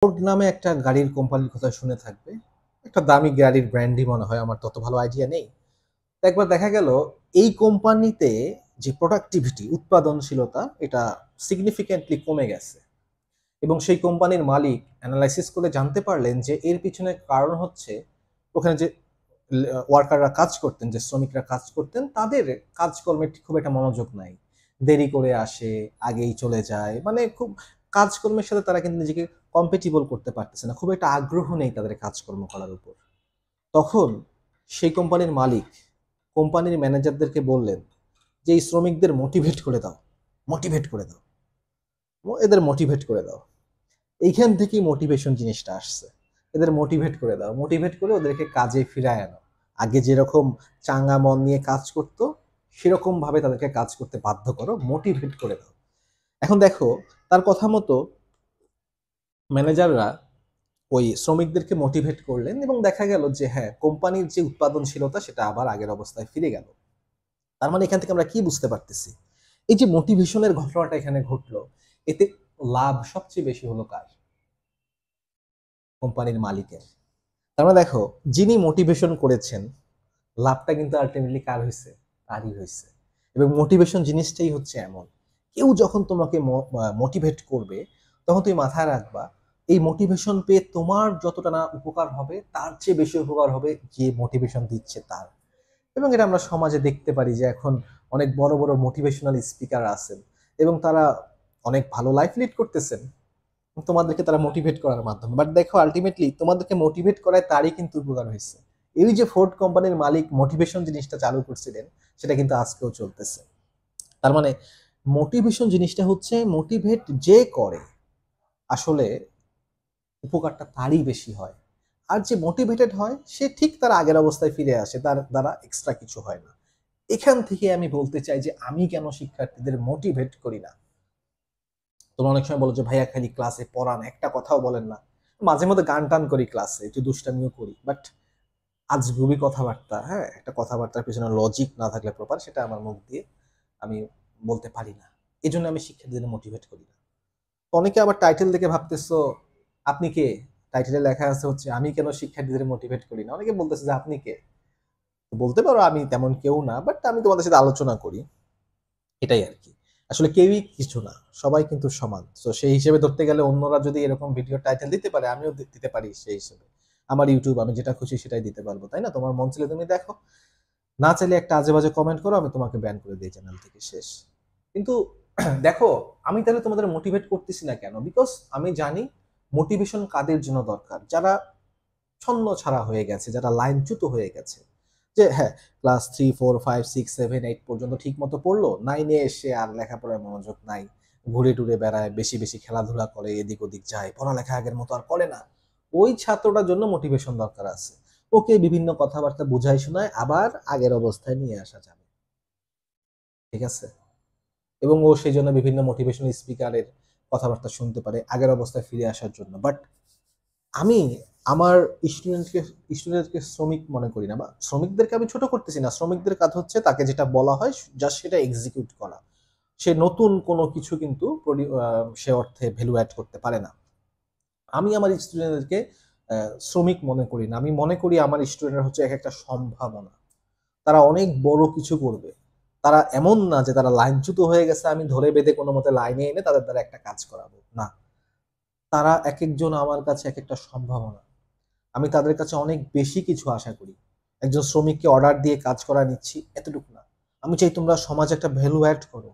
Ford নামে একটা গাড়ির কোম্পানির কথা শুনে থাকবে। একটা দামি গাড়ির ব্র্যান্ডই মনে হয়, আমার তত ভালো আইডিয়া নেই। তো একবার দেখা গেল এই কোম্পানিতে যে প্রোডাক্টিভিটি, উৎপাদনশীলতা এটা সিগনিফিক্যান্টলি কমে গেছে। এবং সেই কোম্পানির মালিক অ্যানালাইসিস করে জানতে পারলেন যে এর পিছনে কারণ হচ্ছে ওখানে যে ওয়ার্কাররা কাজ করতেন, যে শ্রমিকরা কাজ করতেন, তাদের কাজকর্মে খুব একটা মনোযোগ নাই। দেরি করে আসে, আগেই চলে যায়, মানে খুব কাজকর্মের সাথে তারা কিন্তু নিজেকে কম্পেটিবল করতে পারতেছে না, খুব একটা আগ্রহ নেই তাদের কাজকর্ম করার উপর। তখন সেই কোম্পানির মালিক কোম্পানির ম্যানেজারদেরকে বললেন যে এই শ্রমিকদের মোটিভেট করে দাও, মোটিভেট করে দাও, এদের মোটিভেট করে দাও। এইখান থেকেই মোটিভেশন জিনিসটা আসছে। এদের মোটিভেট করে দাও, মোটিভেট করে ওদেরকে কাজে ফিরায় আনো। আগে যেরকম চাঙ্গা মন নিয়ে কাজ করতো সেরকম ভাবে তাদেরকে কাজ করতে বাধ্য করো, মোটিভেট করে দাও। এখন দেখো, তার কথা মতো ম্যানেজাররা ওই শ্রমিকদেরকে মোটিভেট করলেন এবং দেখা গেল যে হ্যাঁ, কোম্পানির যে উৎপাদনশীলতা সেটা আবার আগের অবস্থায় ফিরে গেল। তার মানে এখান থেকে আমরা কি বুঝতে পারতেছি? এই যে মোটিভেশনের ঘটনাটা এখানে ঘটলো, এতে লাভ সবচেয়ে বেশি হলো কার? কোম্পানির মালিকের। তার মানে দেখো, যিনি মোটিভেশন করেছেন লাভটা কিন্তু আলটিমেটলি কার হয়েছে? তারই হয়েছে। এবং মোটিভেশন জিনিসটাই হচ্ছে এমন, কেউ যখন তোমাকে মোটিভেট করবে তখন তুমি মাথায় রাখবা এই মোটিভেশন পেয়ে তোমার যতটা না উপকার হবে তার চেয়ে বেশি উপকার হবে যে মোটিভেশন দিচ্ছে তার। এবং এটা আমরা সমাজে দেখতে পারি যে এখন অনেক বড় বড় মোটিভেশনাল স্পিকার আছেন এবং তারা অনেক ভালো লাইফ লিড করতেছেন তোমাদেরকে তারা মোটিভেট করার মাধ্যমে। বাট দেখো, আলটিমেটলি তোমাদেরকে মোটিভেট করায় তারই কিন্তু উপকার হয়েছে। এই যে ফোর্ড কোম্পানির মালিক মোটিভেশন জিনিসটা চালু করছিলেন, সেটা কিন্তু আজকেও চলতেছে। তার মানে মোটিভেশন জিনিসটা হচ্ছে, মোটিভেট যে করে আসলে উপকারটা তারই বেশি হয়। আর যে মোটিভেটেড হয় সে ঠিক তার আগের অবস্থায় ফিরে আসে, তার দ্বারা এক্সট্রা কিছু হয় না। এখান থেকে আমি বলতে চাই যে আমি কেন শিক্ষার্থীদের মোটিভেট করি না। তোমরা অনেক সময় বলো যে ভাইয়া খালি ক্লাসে পড়ান, একটা কথাও বলেন না। মাঝে মধ্যে গান টান করি ক্লাসে, একটু দুষ্টামিও করি, বাট আজগুবি কথাবার্তা, হ্যাঁ, একটা কথাবার্তার পিছনে লজিক না থাকলে প্রপার, সেটা আমার মুখ দিয়ে আমি বলতে পারি না। এই জন্য আমি শিক্ষার্থীদের মোটিভেট করি না। তো অনেকে আবার টাইটেল দেখে ভাবতেছো আপনি কে? টাইটেলে লেখা আছে হচ্ছে আমি কেন শিক্ষার্থীদের মোটিভেট করি না। অনেকে বলতেছে যে আপনি কে? বলতে পারো আমি তেমন কেউ না, বাট আমি তোমাদের সাথে আলোচনা করি, এটাই আর কি। আসলে কেউই কিছু না, সবাই কিন্তু সমান। তো সেই হিসেবে ধরতে গেলে অন্যরা যদি এরকম ভিডিও টাইটেল দিতে পারে, আমিও দিতে পারি সেই হিসেবে। আমার ইউটিউব, আমি যেটা খুশি সেটাই দিতে পারবো, তাই না? তোমার মন চাইলে তুমি দেখো, না চাইলে একটা আজে বাজে কমেন্ট করো, আমি তোমাকে ব্যান করে দিই চ্যানেল থেকে, শেষ। কিন্তু দেখো, আমি তাহলে তোমাদের মোটিভেট করতেছি না কেন? বিকজ আমি জানি মোটিভেশন কাদের জন্য দরকার, যারা ছন্ন ছাড়া হয়ে গেছে, যারা লাইনচ্যুত হয়ে গেছে। যে হ্যাঁ, ক্লাস 3 4 5 6 7 8 পর্যন্ত ঠিক মতো পড়লো, 9-এ এসে আর লেখাপড়ায় মনোযোগ নাই, ঘুরে টুরে বেড়ায়, বেশি বেশি খেলাধুলা করে, এদিক ওদিক যায়, পড়ালেখা আগের মতো আর করে না। ওই ছাত্রটার জন্য মোটিভেশন দরকার আছে। ওকে বিভিন্ন কথাবার্তা বুঝাই শোনায় আবার আগের অবস্থায় নিয়ে আসা যাবে, ঠিক আছে? এবং ও সেই জন্য বিভিন্ন মোটিভেশনাল স্পিকারের কথাবার্তা শুনতে পারে আগের অবস্থায় ফিরে আসার জন্য। বাট আমি আমার স্টুডেন্টকে স্টুডেন্টকে শ্রমিক মনে করি না, বা শ্রমিকদেরকে আমি ছোট করতেছি না। শ্রমিকদের কাজ হচ্ছে তাকে যেটা বলা হয় জাস্ট সেটা এক্সিকিউট করা। সে নতুন কোনো কিছু কিন্তু সে অর্থে ভ্যালু অ্যাড করতে পারে না। আমি আমার স্টুডেন্টদেরকে শ্রমিক মনে করি না। আমি মনে করি আমার স্টুডেন্টরা হচ্ছে এক একটা সম্ভাবনা। তারা অনেক বড় কিছু করবে। তারা এমন না যে তারা লাইনচ্যুত হয়ে গেছে, আমি ধরে বেঁধে কোনো মতে লাইনে এনে তাদের দ্বারা একটা কাজ করাবো, না। তারা একেকজন আমার কাছে এক একটা সম্ভাবনা। আমি তাদের কাছে অনেক বেশি কিছু আশা করি। একজন শ্রমিককে অর্ডার দিয়ে কাজ করা নিচ্ছি, এতটুকু না। আমি চাই তোমরা সমাজে একটা ভ্যালু অ্যাড করো,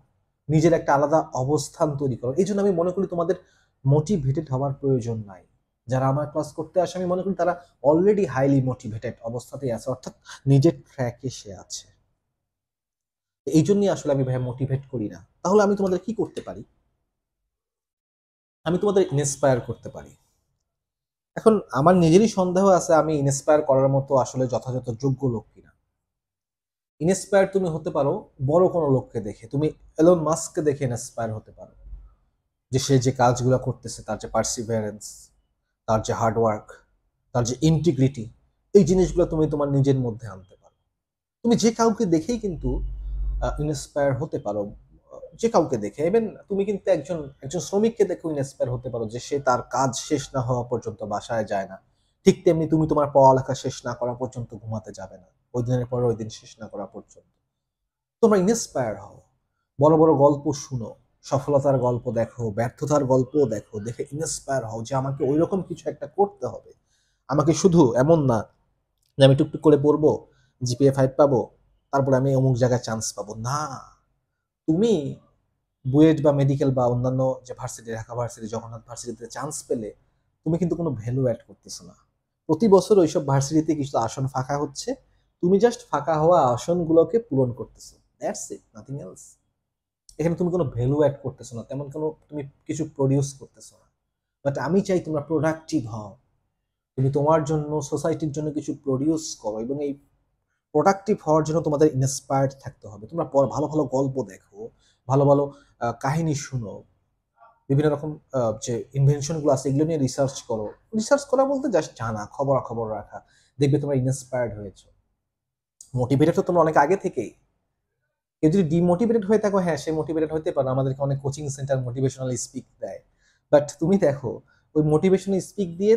নিজের একটা আলাদা অবস্থান তৈরি করো। এই জন্য আমি মনে করি তোমাদের মোটিভেটেড হওয়ার প্রয়োজন নাই। যারা আমার ক্লাস করতে আসে আমি মনে করি তারা অলরেডি হাইলি মোটিভেটেড অবস্থাতেই আছে, অর্থাৎ নিজের ট্র্যাকে সে আছে। এই জন্যই আসলে আমি ভাই মোটিভেট করি না। তাহলে আমি তোমাদের কি করতে পারি? আমি তোমাদের ইন্সপায়ার করতে পারি। এখন আমার নিজেরই সন্দেহ আছে আমি ইন্সপায়ার করার মতো আসলে যথাযথ যোগ্য লোক কিনা। ইন্সপায়ার তুমি হতে পারো বড় কোনো লোককে দেখে, তুমি এলন মাস্ককে দেখে ইন্সপায়ার হতে পারো, যে সে যে কাজগুলো করতেছে, তার যে পার্সিভারেন্স, তার যে হার্ডওয়ার্ক, তার যে ইন্টিগ্রিটি, এই জিনিসগুলো তুমি তোমার নিজের মধ্যে আনতে পারো। তুমি যে কাউকে দেখেই কিন্তু ইন্সপায়ার হতে পারো। যে কাউকে দেখে, ইভেন তুমি কিন্তু একজন একজন শ্রমিককে দেখে ইন্সপায়ার হতে পারো যে সে তার কাজ শেষ না হওয়া পর্যন্ত বাসায় যায় না। ঠিক তেমনি তুমি তোমার পড়ালেখা শেষ না করা পর্যন্ত ঘুমাতে যাবে না। ওই দিনের পরে ওই দিন শেষ না করা পর্যন্ত। তোমরা ইন্সপায়ার হও। বড়, বড় গল্প শুনো। সফলতার গল্প দেখো, ব্যর্থতার গল্পও দেখো। দেখে ইন্সপায়ার হও যে আমাকে ঐরকম কিছু একটা করতে হবে। আমাকে শুধু এমন না যে আমি টুকটুক করে পড়বো, জিপিএ 5 পাবো, তারপরে আমি অমুক জায়গায় চান্স পাবো। না, তুমি বুয়েট বা মেডিকেল বা অন্যান্য যে ভার্সিটি, ঢাকা ভার্সিটি, জগন্নাথ ভার্সিটিতে চান্স পেলে তুমি কিন্তু কোনো ভ্যালু অ্যাড করতেছো না। প্রতি বছর ওইসব ভার্সিটিতে কিছু আসন ফাঁকা হচ্ছে। তুমি জাস্ট ফাঁকা হওয়া আসনগুলোকে পূরণ করতেছো। That's it, nothing else. এখানে তুমি কোনো ভ্যালু অ্যাড করতেছো না, তেমন কোনো তুমি কিছু প্রডিউস করতেছো না। বাট আমি চাই তোমরা প্রোডাক্টিভ হও। তুমি তোমার জন্য, সোসাইটির জন্য কিছু প্রডিউস করো, এবং এই প্রোডাক্টিভ হওয়ার জন্য তোমাদের ইন্সপায়ার্ড থাকতে হবে। তোমরা ভালো ভালো গল্প দেখো, ভালো ভালো কাহিনী শুনো, বিভিন্ন রকম যে ইনভেনশনগুলো আছে এগুলো নিয়ে রিসার্চ করো। রিসার্চ করা বলতে জাস্ট জানা, খবরাখবর রাখা। দেখবে তোমরা ইন্সপায়ার্ড হয়েছো। মোটিভেটেড তো তোমরা অনেক আগে থেকেই। কেউ যদি ডিমোটিভেটেড হয়ে থাকো, হ্যাঁ সে মোটিভেটেড হতে পারো, আমাদেরকে অনেক কোচিং সেন্টার মোটিভেশনাল স্পিক দেয়। বাট তুমি দেখো, ওই মোটিভেশনাল স্পিক দিয়ে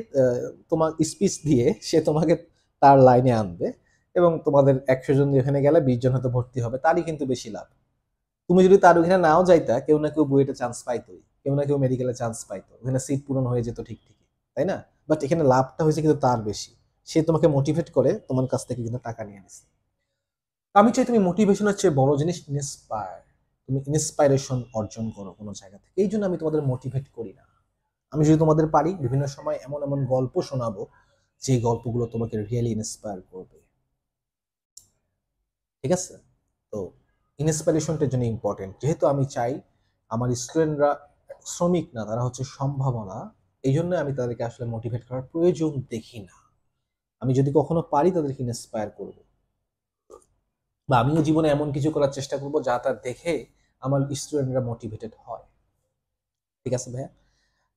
তোমার স্পিচ দিয়ে সে তোমাকে তার লাইনে আনবে, এবং তোমাদের 100 জন এখানে গেলে 20 জন হয়তো ভর্তি হবে, তারই কিন্তু বেশি লাভ। তুমি যদি তার ওখানে নাও যাইতা, কেউ না কেউ বুয়েটে চান্স পাইতোই, কেউ না কেউ মেডিকেলে চান্স পাইতো, ওখানে সিট পূরণ হয়ে যেত ঠিক ঠিকই, তাই না? বাট এখানে লাভটা হয়েছে কিন্তু তার বেশি। সে তোমাকে মোটিভেট করে তোমার কাছ থেকে কিন্তু টাকা নিয়ে নিছে। আমি চাই তুমি মোটিভেশনের চেয়ে বড় জিনিস ইন্সপায়ার। তুমি ইন্সপাইরেশন অর্জন করো কোনো জায়গা থেকে। এই জন্য আমি তোমাদের মোটিভেট করি না। আমি যদি তোমাদের পারি বিভিন্ন সময় এমন এমন গল্প শোনাবো, যে গল্পগুলো তোমাকে রিয়েলি ইন্সপায়ার করবে। ঠিক আছে? তো ইন্সপিরেশনটার জন্য ইম্পর্টেন্ট। যেহেতু আমি চাই আমার স্টুডেন্টরা শ্রমিক না, তারা হচ্ছে সম্ভাবনা। এই জন্য আমি তাদেরকে আসলে মোটিভেট করার প্রয়োজন দেখি না। আমি যদি কখনো পারি তাদেরকে ইন্সপায়ার করব, বা আমিও জীবনে এমন কিছু করার চেষ্টা করব যা তা দেখে আমার স্টুডেন্টরা মোটিভেটেড হয়। ঠিক আছে ভাইয়া?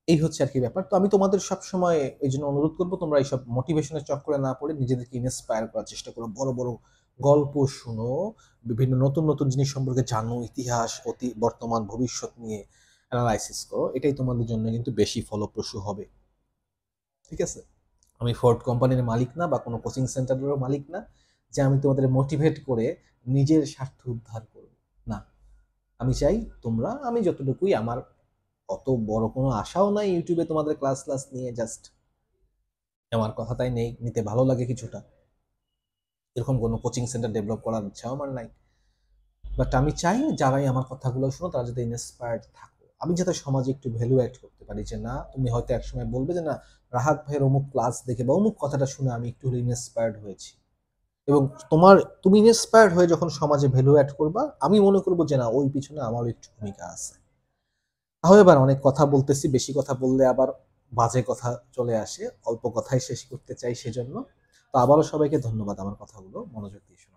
এই হচ্ছে আর কি ব্যাপার। তো আমি তোমাদের সবসময় এই জন্য অনুরোধ করবো, তোমরা এইসব মোটিভেশনের চক্করে না পড়ে নিজেদেরকে ইন্সপায়ার করার চেষ্টা করো। বড় বড় গল্প শুনো, বিভিন্ন নতুন নতুন জিনিস সম্পর্কে জানো, ইতিহাস, অতীত, বর্তমান, ভবিষ্যৎ নিয়ে অ্যানালাইসিস করো। এটাই তোমাদের জন্য কিন্তু বেশি ফলপ্রসূ হবে। ঠিক আছে? আমি ফোর্ড কোম্পানির মালিক না, বা কোনো কোচিং সেন্টারেরও মালিক না, যে আমি তোমাদের মোটিভেট করে নিজের স্বার্থ উদ্ধার করব। না, আমি চাই তোমরা, আমি যতটুকুই, আমার অত বড় কোনো আশাও নাই ইউটিউবে তোমাদের ক্লাস ক্লাস নিয়ে, জাস্ট আমার কথা তাই নেই, নিতে ভালো লাগে কিছুটা। এরকম কোনো কোচিং সেন্টার ডেভেলপ করার ইচ্ছাও আমার নাই। বাট আমি চাই যারাই আমার কথাগুলো শোনো তারা যাতে ইন্সপায়ার্ড থাকো। আমি যাতে সমাজে একটু ভ্যালু অ্যাড করতে পারি, যে না তুমি হয়তো একসময় বলবে যে না, রাহাত ভাইয়ের অমুক ক্লাস দেখে বা অমুক কথাটা শুনে আমি একটু হলে ইন্সপায়ার্ড হয়েছি। এবং তুমি ইন্সপায়ার্ড হয়ে যখন সমাজে ভ্যালু অ্যাড করবা, আমি মনে করবো যে না, ওই পিছনে আমারও একটু ভূমিকা আছে। তাহলে এবার অনেক কথা বলতেছি, বেশি কথা বললে আবার বাজে কথা চলে আসে, অল্প কথাই শেষ করতে চাই সেজন্য। তো আবারও সবাইকে ধন্যবাদ আমার কথাগুলো মনোযোগ দিয়ে শোনার জন্য।